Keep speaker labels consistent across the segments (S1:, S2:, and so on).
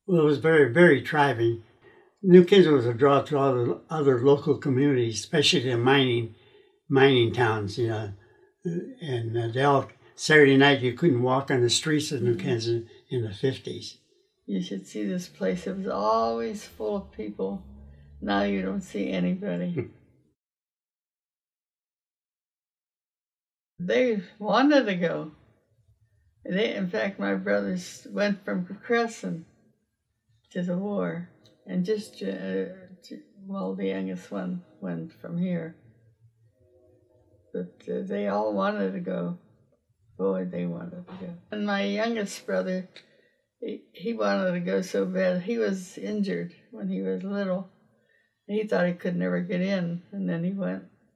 S1: Well, it was very, very thriving. New Kinston was a draw to all the other local communities, especially the mining towns, and they all, Saturday night you couldn't walk on the streets of New Kinston in the 50s.
S2: You should see this place. It was always full of people. Now you don't see anybody. They wanted to go. In fact, my brothers went from Crescent to the war, and the youngest one went from here. But they all wanted to go. Boy, they wanted to go. And my youngest brother, he wanted to go so bad. He was injured when he was little. He thought he could never get in, and then he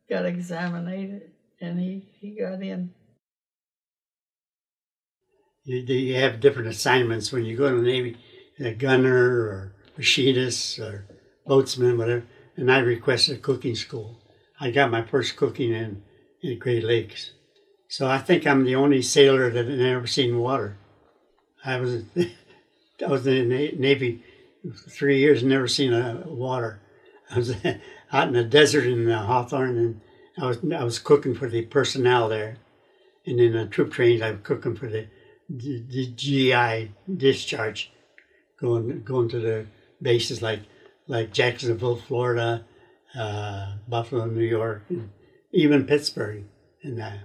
S2: got examined, and he got in.
S1: You have different assignments when you go to the Navy, a gunner or machinist or boatsman, whatever. And I requested a cooking school. I got my first cooking in Great Lakes. So I think I'm the only sailor that had never seen water. I was in the Navy for 3 years and never seen water. I was out in the desert in Hawthorne, and I was cooking for the personnel there. And in the troop trains, I was cooking for the GI discharge, going to the bases like Jacksonville, Florida, Buffalo, New York, and even Pittsburgh, and that.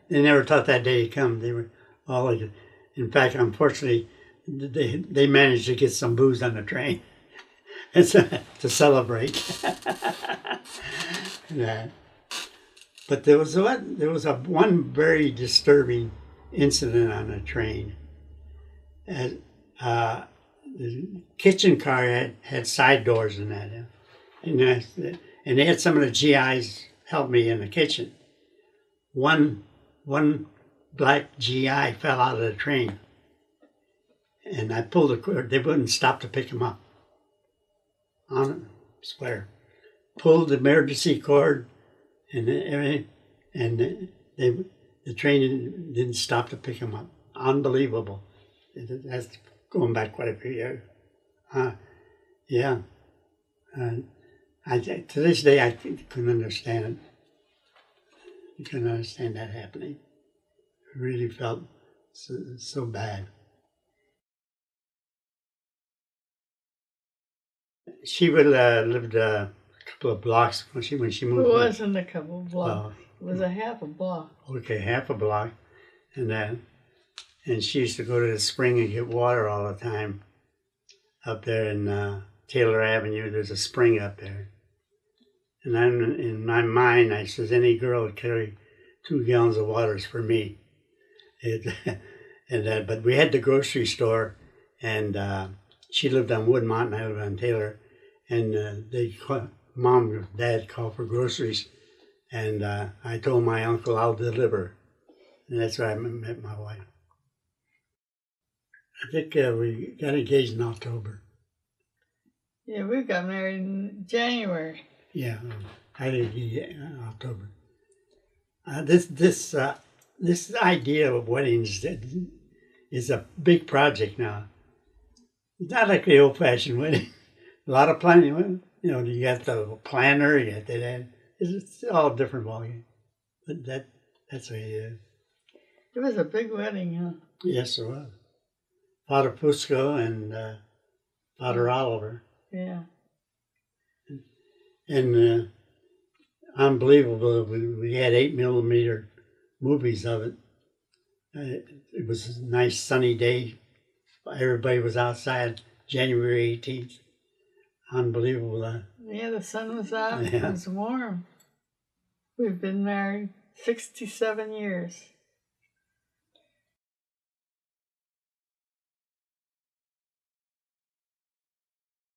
S1: They never thought that day would come. They were all like, in fact, unfortunately, they managed to get some booze on the train to celebrate. That. But there was one very disturbing incident on the train. The kitchen car had side doors in that, and they had some of the GIs help me in the kitchen. One black GI fell out of the train, and I pulled the cord. They wouldn't stop to pick him up. On swear, pulled the emergency cord, and everything, and the train didn't stop to pick him up. Unbelievable. That's going back quite a few years. Yeah. To this day, I couldn't understand it. I couldn't understand that happening. It really felt so bad. She would lived a couple of blocks when she moved.
S2: It wasn't a couple of blocks. It was a half a block.
S1: Okay, half a block, and she used to go to the spring and get water all the time. Up there in Taylor Avenue, there's a spring up there. And in my mind, I says, any girl would carry 2 gallons of water is for me. But we had the grocery store, and she lived on Woodmont and I lived on Taylor. And Mom and Dad called for groceries, and I told my uncle I'll deliver. And that's where I met my wife. I think we got engaged in October.
S2: Yeah, we got married in January.
S1: Yeah, I think October. This idea of weddings is a big project now. It's not like the old-fashioned wedding. A lot of planning. You got the planner, you got that. It's all different ballgame. But that's what it is.
S2: It was a big wedding, huh?
S1: Yes, it was. Father Fusco and Father Oliver.
S2: Yeah.
S1: And unbelievable, we had 8mm movies of it. It was a nice sunny day. Everybody was outside, January 18th. Unbelievable.
S2: Yeah, the sun was out.
S1: Yeah.
S2: It was warm. We've been married 67 years.